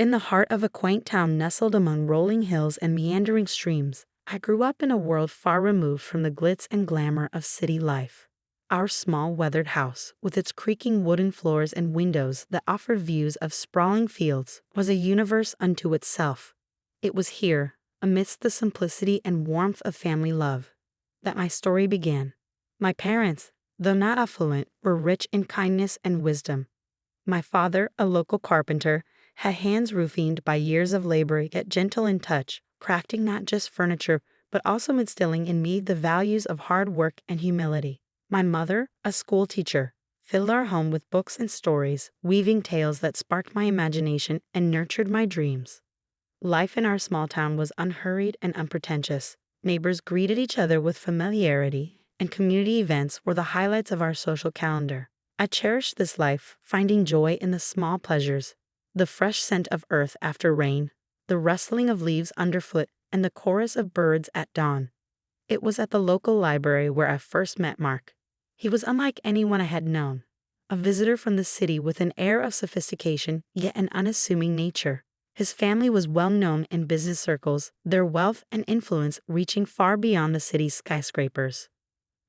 In the heart of a quaint town nestled among rolling hills and meandering streams, I grew up in a world far removed from the glitz and glamour of city life. Our small weathered house, with its creaking wooden floors and windows that offered views of sprawling fields, was a universe unto itself. It was here, amidst the simplicity and warmth of family love, that my story began. My parents, though not affluent, were rich in kindness and wisdom. My father, a local carpenter, had hands roofined by years of labor, yet gentle in touch, crafting not just furniture, but also instilling in me the values of hard work and humility. My mother, a school teacher, filled our home with books and stories, weaving tales that sparked my imagination and nurtured my dreams. Life in our small town was unhurried and unpretentious. Neighbors greeted each other with familiarity, and community events were the highlights of our social calendar. I cherished this life, finding joy in the small pleasures, the fresh scent of earth after rain, the rustling of leaves underfoot, and the chorus of birds at dawn. It was at the local library where I first met Mark. He was unlike anyone I had known, a visitor from the city with an air of sophistication, yet an unassuming nature. His family was well known in business circles, their wealth and influence reaching far beyond the city's skyscrapers.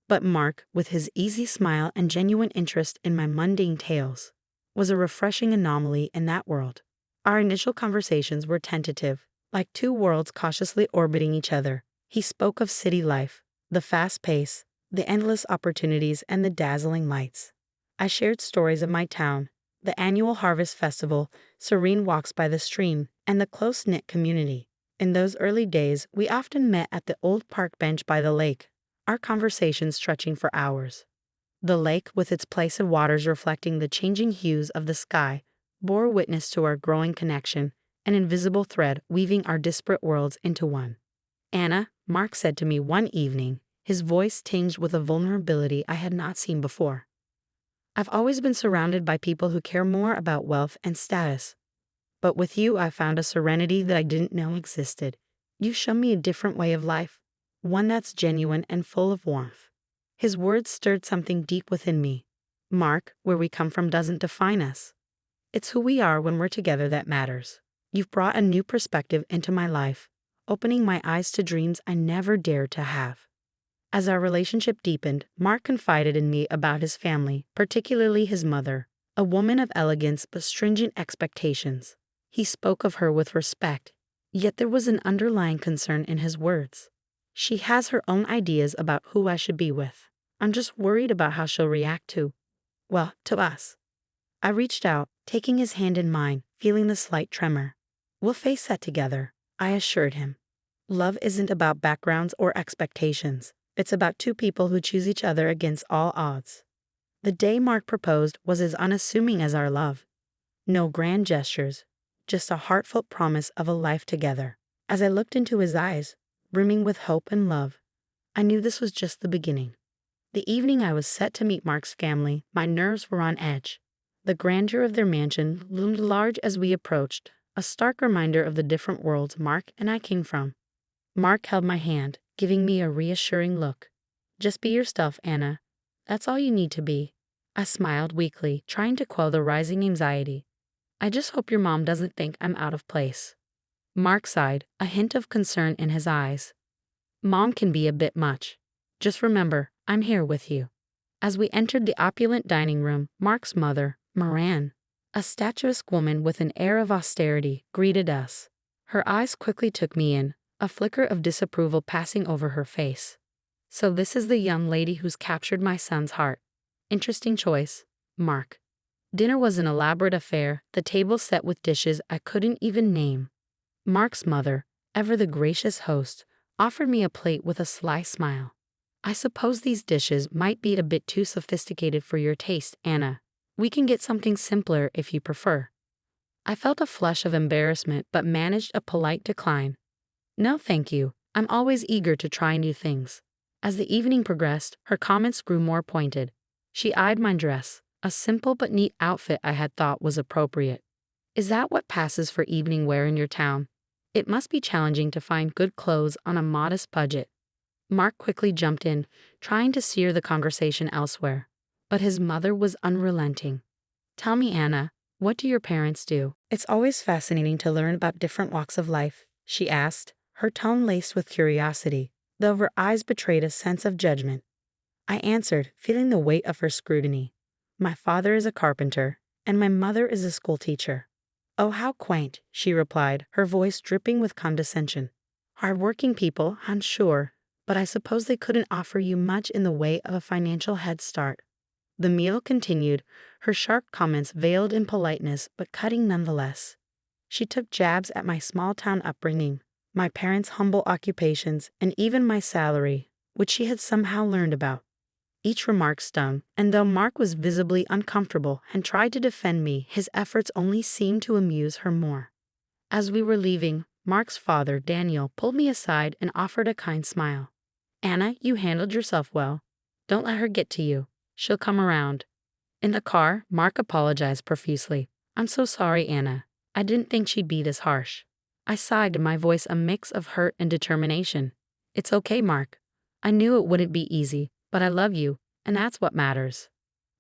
But Mark, with his easy smile and genuine interest in my mundane tales, was a refreshing anomaly in that world. Our initial conversations were tentative, like two worlds cautiously orbiting each other. He spoke of city life, the fast pace, the endless opportunities, and the dazzling lights. I shared stories of my town, the annual harvest festival, serene walks by the stream, and the close-knit community. In those early days, we often met at the old park bench by the lake, our conversations stretching for hours. The lake, with its placid waters reflecting the changing hues of the sky, bore witness to our growing connection, an invisible thread weaving our disparate worlds into one. "Anna," Mark said to me one evening, his voice tinged with a vulnerability I had not seen before. "I've always been surrounded by people who care more about wealth and status. But with you, I found a serenity that I didn't know existed. You show me a different way of life, one that's genuine and full of warmth." His words stirred something deep within me. "Mark, where we come from doesn't define us. It's who we are when we're together that matters. You've brought a new perspective into my life, opening my eyes to dreams I never dared to have." As our relationship deepened, Mark confided in me about his family, particularly his mother, a woman of elegance but stringent expectations. He spoke of her with respect, yet there was an underlying concern in his words. "She has her own ideas about who I should be with. I'm just worried about how she'll react to us." I reached out, taking his hand in mine, feeling the slight tremor. "We'll face that together," I assured him. "Love isn't about backgrounds or expectations. It's about two people who choose each other against all odds." The day Mark proposed was as unassuming as our love. No grand gestures, just a heartfelt promise of a life together. As I looked into his eyes, brimming with hope and love, I knew this was just the beginning. The evening I was set to meet Mark's family, my nerves were on edge. The grandeur of their mansion loomed large as we approached, a stark reminder of the different worlds Mark and I came from. Mark held my hand, giving me a reassuring look. "Just be yourself, Anna. That's all you need to be." I smiled weakly, trying to quell the rising anxiety. "I just hope your mom doesn't think I'm out of place." Mark sighed, a hint of concern in his eyes. "Mom can be a bit much. Just remember, I'm here with you." As we entered the opulent dining room, Mark's mother, Moran, a statuesque woman with an air of austerity, greeted us. Her eyes quickly took me in, a flicker of disapproval passing over her face. "So this is the young lady who's captured my son's heart. Interesting choice, Mark." Dinner was an elaborate affair, the table set with dishes I couldn't even name. Mark's mother, ever the gracious host, offered me a plate with a sly smile. "I suppose these dishes might be a bit too sophisticated for your taste, Anna. We can get something simpler if you prefer." I felt a flush of embarrassment but managed a polite decline. "No, thank you. I'm always eager to try new things." As the evening progressed, her comments grew more pointed. She eyed my dress, a simple but neat outfit I had thought was appropriate. "Is that what passes for evening wear in your town? It must be challenging to find good clothes on a modest budget." Mark quickly jumped in, trying to steer the conversation elsewhere. But his mother was unrelenting. "Tell me, Anna, What do your parents do? It's always fascinating to learn about different walks of life, she asked, her tone laced with curiosity, though her eyes betrayed a sense of judgment. I answered, feeling the weight of her scrutiny. My father is a carpenter, and my mother is a school teacher. Oh, how quaint, she replied, her voice dripping with condescension. Hard-working people, I'm sure, but I suppose they couldn't offer you much in the way of a financial head start. The meal continued, her sharp comments veiled in politeness but cutting nonetheless. She took jabs at my small-town upbringing, my parents' humble occupations, and even my salary, which she had somehow learned about. Each remark stung, and though Mark was visibly uncomfortable and tried to defend me, his efforts only seemed to amuse her more. As we were leaving, Mark's father, Daniel, pulled me aside and offered a kind smile. Anna, you handled yourself well. Don't let her get to you. She'll come around. In the car, Mark apologized profusely. I'm so sorry, Anna. I didn't think she'd be this harsh. I sighed, my voice a mix of hurt and determination. It's okay, Mark. I knew it wouldn't be easy, but I love you, and that's what matters.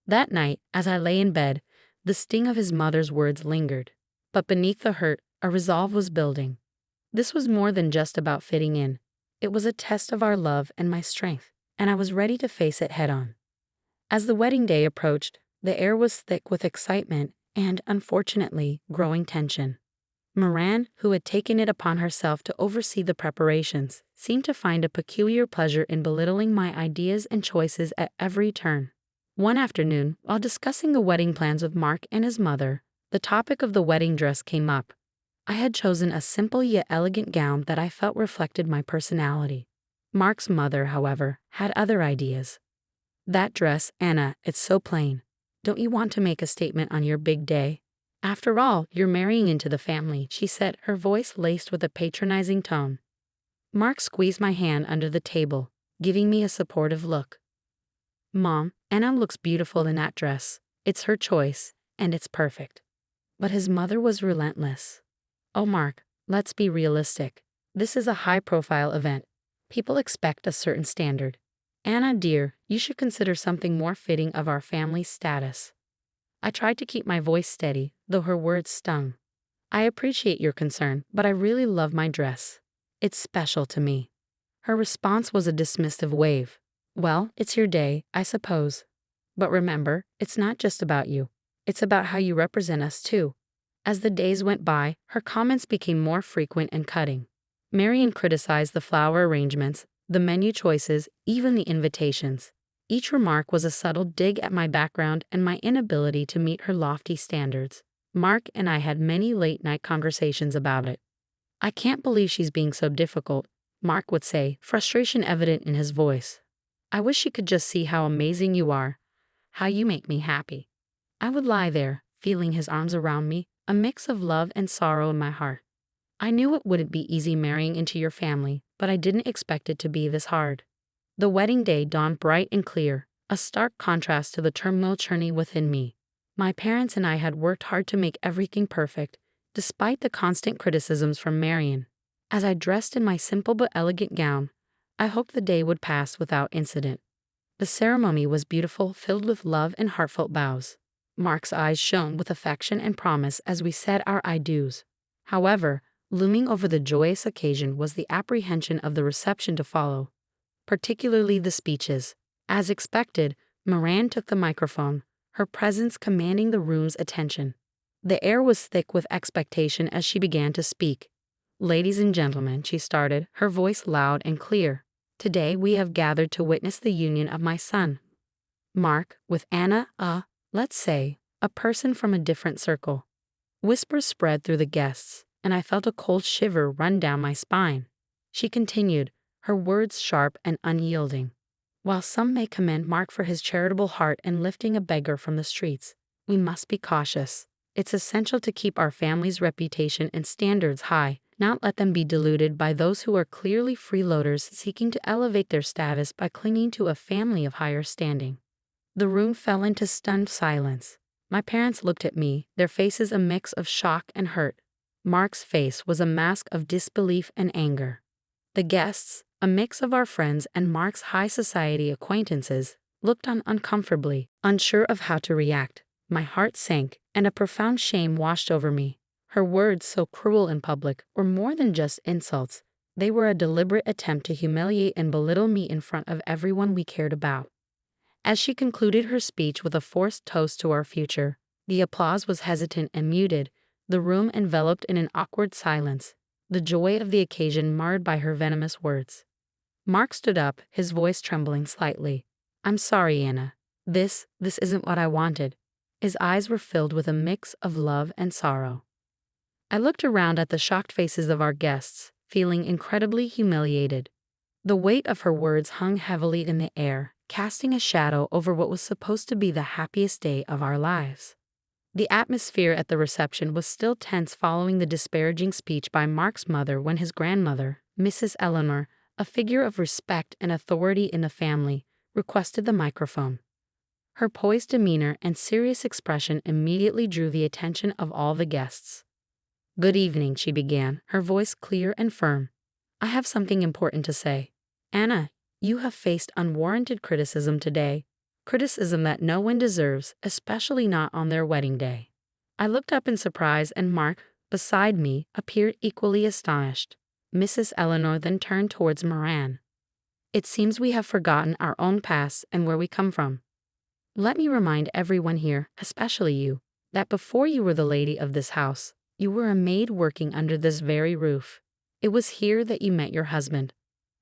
That night, as I lay in bed, the sting of his mother's words lingered. But beneath the hurt, a resolve was building. This was more than just about fitting in. It was a test of our love and my strength, and I was ready to face it head-on. As the wedding day approached, the air was thick with excitement and, unfortunately, growing tension. Moran, who had taken it upon herself to oversee the preparations, seemed to find a peculiar pleasure in belittling my ideas and choices at every turn. One afternoon, while discussing the wedding plans with Mark and his mother, the topic of the wedding dress came up. I had chosen a simple yet elegant gown that I felt reflected my personality. Mark's mother, however, had other ideas. That dress, Anna, it's so plain. Don't you want to make a statement on your big day? After all, you're marrying into the family, she said, her voice laced with a patronizing tone. Mark squeezed my hand under the table, giving me a supportive look. Mom, Anna looks beautiful in that dress. It's her choice, and it's perfect. But his mother was relentless. Oh, Mark, let's be realistic. This is a high-profile event. People expect a certain standard. Anna, dear, you should consider something more fitting of our family's status. I tried to keep my voice steady, though her words stung. I appreciate your concern, but I really love my dress. It's special to me. Her response was a dismissive wave. Well, it's your day, I suppose. But remember, it's not just about you. It's about how you represent us, too. As the days went by, her comments became more frequent and cutting. Marian criticized the flower arrangements, the menu choices, even the invitations. Each remark was a subtle dig at my background and my inability to meet her lofty standards. Mark and I had many late-night conversations about it. I can't believe she's being so difficult, Mark would say, frustration evident in his voice. I wish she could just see how amazing you are, how you make me happy. I would lie there, feeling his arms around me, a mix of love and sorrow in my heart. I knew it wouldn't be easy marrying into your family, but I didn't expect it to be this hard. The wedding day dawned bright and clear, a stark contrast to the turmoil churning within me. My parents and I had worked hard to make everything perfect, despite the constant criticisms from Marian. As I dressed in my simple but elegant gown, I hoped the day would pass without incident. The ceremony was beautiful, filled with love and heartfelt vows. Mark's eyes shone with affection and promise as we said our I do's. However, looming over the joyous occasion was the apprehension of the reception to follow, particularly the speeches. As expected, Moran took the microphone, her presence commanding the room's attention. The air was thick with expectation as she began to speak. Ladies and gentlemen, she started, her voice loud and clear. Today we have gathered to witness the union of my son, Mark, with Anna, let's say, a person from a different circle. Whispers spread through the guests, and I felt a cold shiver run down my spine. She continued, her words sharp and unyielding. While some may commend Mark for his charitable heart in lifting a beggar from the streets, we must be cautious. It's essential to keep our family's reputation and standards high, not let them be diluted by those who are clearly freeloaders seeking to elevate their status by clinging to a family of higher standing. The room fell into stunned silence. My parents looked at me, their faces a mix of shock and hurt. Mark's face was a mask of disbelief and anger. The guests, a mix of our friends and Mark's high society acquaintances, looked on uncomfortably, unsure of how to react. My heart sank, and a profound shame washed over me. Her words, so cruel in public, were more than just insults. They were a deliberate attempt to humiliate and belittle me in front of everyone we cared about. As she concluded her speech with a forced toast to our future, the applause was hesitant and muted, the room enveloped in an awkward silence, the joy of the occasion marred by her venomous words. Mark stood up, his voice trembling slightly. "I'm sorry, Anna. This isn't what I wanted." His eyes were filled with a mix of love and sorrow. I looked around at the shocked faces of our guests, feeling incredibly humiliated. The weight of her words hung heavily in the air, casting a shadow over what was supposed to be the happiest day of our lives. The atmosphere at the reception was still tense following the disparaging speech by Mark's mother when his grandmother, Mrs. Eleanor, a figure of respect and authority in the family, requested the microphone. Her poised demeanor and serious expression immediately drew the attention of all the guests. "Good evening," she began, her voice clear and firm. "I have something important to say. Anna, you have faced unwarranted criticism today, criticism that no one deserves, especially not on their wedding day." I looked up in surprise, and Mark, beside me, appeared equally astonished. Mrs. Eleanor then turned towards Moran. "It seems we have forgotten our own past and where we come from. Let me remind everyone here, especially you, that before you were the lady of this house, you were a maid working under this very roof. It was here that you met your husband."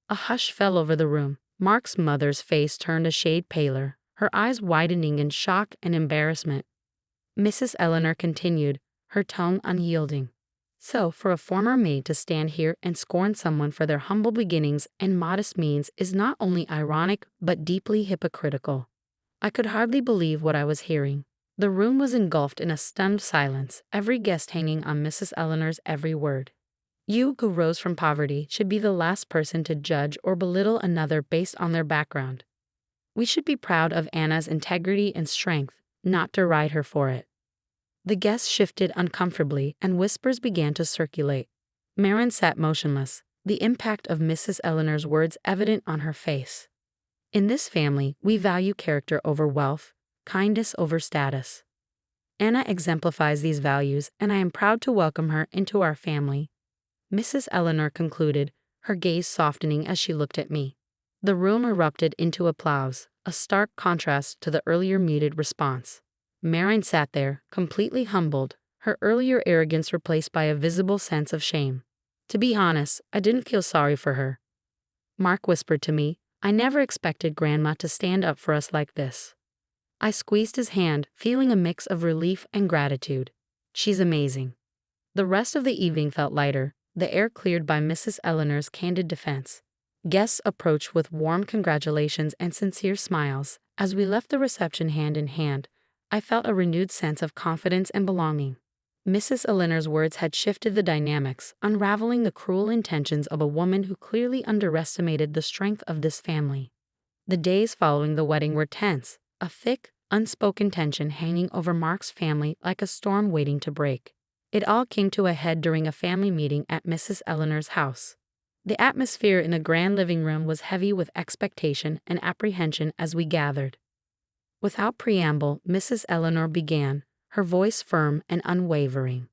A hush fell over the room. Mark's mother's face turned a shade paler, her eyes widening in shock and embarrassment. Mrs. Eleanor continued, her tone unyielding. "So, for a former maid to stand here and scorn someone for their humble beginnings and modest means is not only ironic but deeply hypocritical." I could hardly believe what I was hearing. The room was engulfed in a stunned silence, every guest hanging on Mrs. Eleanor's every word. You, who rose from poverty, should be the last person to judge or belittle another based on their background. We should be proud of Anna's integrity and strength, not deride her for it. The guests shifted uncomfortably, and whispers began to circulate. Marin sat motionless, the impact of Mrs. Eleanor's words evident on her face. "In this family, we value character over wealth, kindness over status. Anna exemplifies these values, and I am proud to welcome her into our family," Mrs. Eleanor concluded, her gaze softening as she looked at me. The room erupted into applause, a stark contrast to the earlier muted response. Marin sat there, completely humbled, her earlier arrogance replaced by a visible sense of shame. To be honest, I didn't feel sorry for her. Mark whispered to me, "I never expected Grandma to stand up for us like this." I squeezed his hand, feeling a mix of relief and gratitude. "She's amazing." The rest of the evening felt lighter, the air cleared by Mrs. Eleanor's candid defense. Guests approached with warm congratulations and sincere smiles. As we left the reception hand in hand, I felt a renewed sense of confidence and belonging. Mrs. Eleanor's words had shifted the dynamics, unraveling the cruel intentions of a woman who clearly underestimated the strength of this family. The days following the wedding were tense, a thick, unspoken tension hanging over Mark's family like a storm waiting to break. It all came to a head during a family meeting at Mrs. Eleanor's house. The atmosphere in the grand living room was heavy with expectation and apprehension as we gathered. Without preamble, Mrs. Eleanor began, her voice firm and unwavering.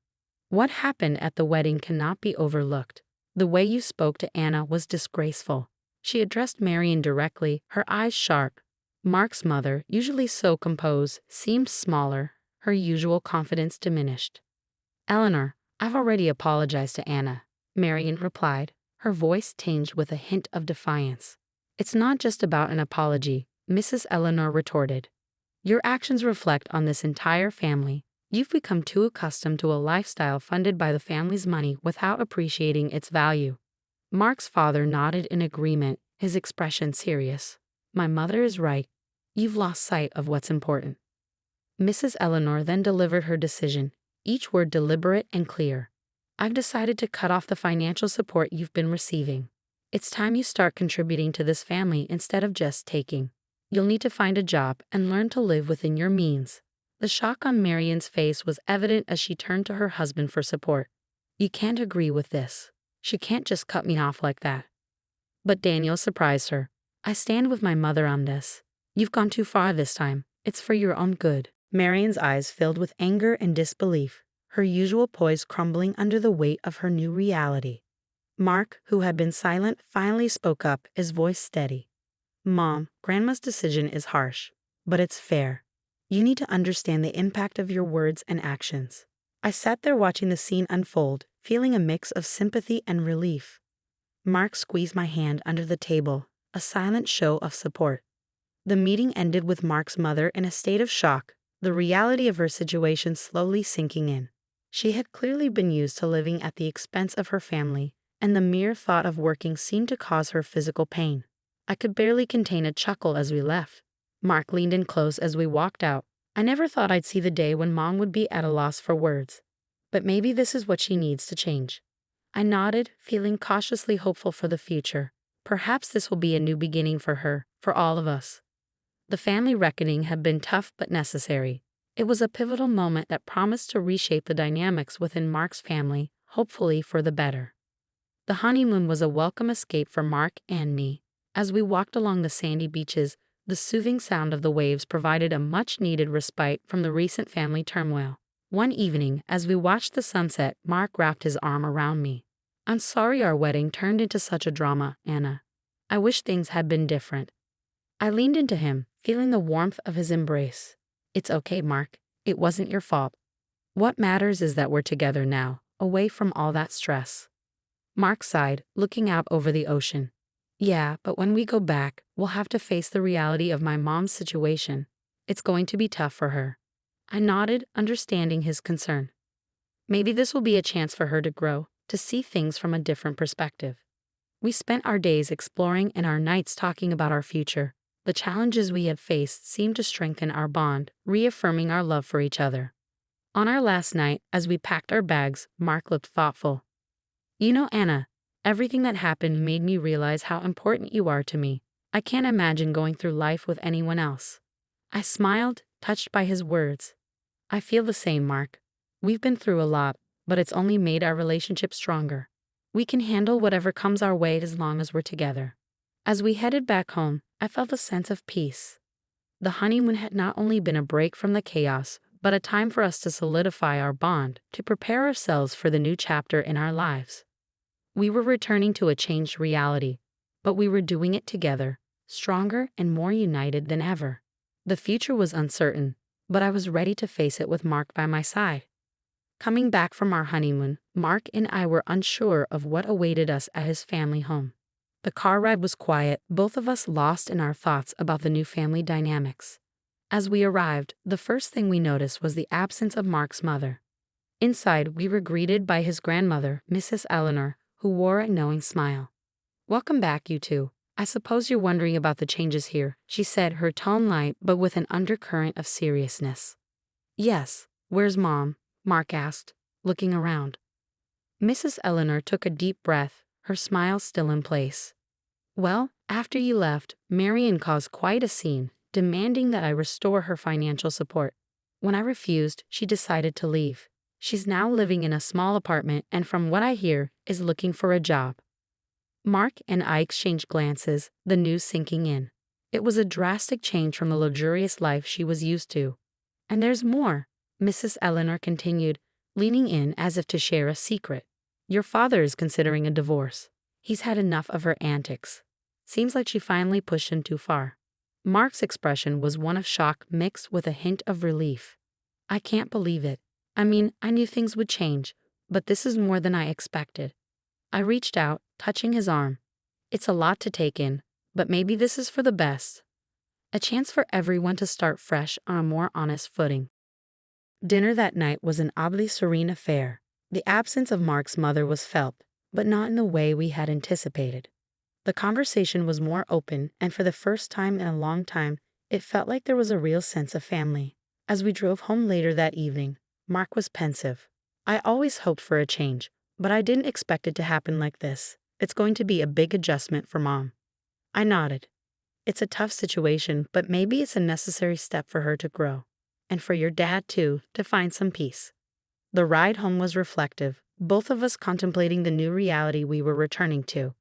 "What happened at the wedding cannot be overlooked. The way you spoke to Anna was disgraceful." She addressed Marian directly, her eyes sharp. Mark's mother, usually so composed, seemed smaller, her usual confidence diminished. "Eleanor, I've already apologized to Anna," Marian replied, her voice tinged with a hint of defiance. "It's not just about an apology," Mrs. Eleanor retorted. "Your actions reflect on this entire family. You've become too accustomed to a lifestyle funded by the family's money without appreciating its value." Mark's father nodded in agreement, his expression serious. "My mother is right. You've lost sight of what's important." Mrs. Eleanor then delivered her decision, each word deliberate and clear. "I've decided to cut off the financial support you've been receiving. It's time you start contributing to this family instead of just taking. You'll need to find a job and learn to live within your means." The shock on Marian's face was evident as she turned to her husband for support. "You can't agree with this. She can't just cut me off like that." But Daniel surprised her. "I stand with my mother on this. You've gone too far this time. It's for your own good." Marian's eyes filled with anger and disbelief, her usual poise crumbling under the weight of her new reality. Mark, who had been silent, finally spoke up, his voice steady. Mom, Grandma's decision is harsh, but it's fair. You need to understand the impact of your words and actions. I sat there watching the scene unfold, feeling a mix of sympathy and relief. Mark squeezed my hand under the table, a silent show of support. The meeting ended with Mark's mother in a state of shock, the reality of her situation slowly sinking in. She had clearly been used to living at the expense of her family, and the mere thought of working seemed to cause her physical pain. I could barely contain a chuckle as we left. Mark leaned in close as we walked out. I never thought I'd see the day when Mom would be at a loss for words. But maybe this is what she needs to change. I nodded, feeling cautiously hopeful for the future. Perhaps this will be a new beginning for her, for all of us. The family reckoning had been tough but necessary. It was a pivotal moment that promised to reshape the dynamics within Mark's family, hopefully for the better. The honeymoon was a welcome escape for Mark and me. As we walked along the sandy beaches, the soothing sound of the waves provided a much-needed respite from the recent family turmoil. One evening, as we watched the sunset, Mark wrapped his arm around me. I'm sorry our wedding turned into such a drama, Anna. I wish things had been different. I leaned into him, feeling the warmth of his embrace. It's okay, Mark. It wasn't your fault. What matters is that we're together now, away from all that stress. Mark sighed, looking out over the ocean. Yeah, but when we go back, we'll have to face the reality of my mom's situation. It's going to be tough for her. I nodded, understanding his concern. Maybe this will be a chance for her to grow, to see things from a different perspective. We spent our days exploring and our nights talking about our future. The challenges we had faced seemed to strengthen our bond, reaffirming our love for each other. On our last night, as we packed our bags, Mark looked thoughtful. You know, Anna, everything that happened made me realize how important you are to me. I can't imagine going through life with anyone else. I smiled, touched by his words. I feel the same, Mark. We've been through a lot, but it's only made our relationship stronger. We can handle whatever comes our way as long as we're together. As we headed back home, I felt a sense of peace. The honeymoon had not only been a break from the chaos, but a time for us to solidify our bond, to prepare ourselves for the new chapter in our lives. We were returning to a changed reality, but we were doing it together, stronger and more united than ever. The future was uncertain, but I was ready to face it with Mark by my side. Coming back from our honeymoon, Mark and I were unsure of what awaited us at his family home. The car ride was quiet, both of us lost in our thoughts about the new family dynamics. As we arrived, the first thing we noticed was the absence of Mark's mother. Inside, we were greeted by his grandmother, Mrs. Eleanor, who wore a knowing smile. Welcome back, you two. I suppose you're wondering about the changes here, she said, her tone light but with an undercurrent of seriousness. Yes, where's Mom? Mark asked, looking around. Mrs. Eleanor took a deep breath, her smile still in place. Well, after you left, Marian caused quite a scene, demanding that I restore her financial support. When I refused, she decided to leave. She's now living in a small apartment and from what I hear, is looking for a job. Mark and I exchanged glances, the news sinking in. It was a drastic change from the luxurious life she was used to. And there's more, Mrs. Eleanor continued, leaning in as if to share a secret. Your father is considering a divorce. He's had enough of her antics. Seems like she finally pushed him too far. Mark's expression was one of shock mixed with a hint of relief. I can't believe it. I mean, I knew things would change, but this is more than I expected. I reached out, touching his arm. It's a lot to take in, but maybe this is for the best. A chance for everyone to start fresh on a more honest footing. Dinner that night was an oddly serene affair. The absence of Mark's mother was felt, but not in the way we had anticipated. The conversation was more open, and for the first time in a long time, it felt like there was a real sense of family. As we drove home later that evening, Mark was pensive. I always hoped for a change, but I didn't expect it to happen like this. It's going to be a big adjustment for Mom. I nodded. It's a tough situation, but maybe it's a necessary step for her to grow. And for your dad, too, to find some peace. The ride home was reflective, both of us contemplating the new reality we were returning to.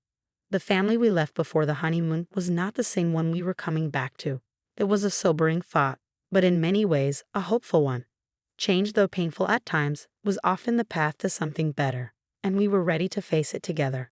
The family we left before the honeymoon was not the same one we were coming back to. It was a sobering thought. but in many ways a hopeful one. Change, though painful at times, was often the path to something better, and we were ready to face it together.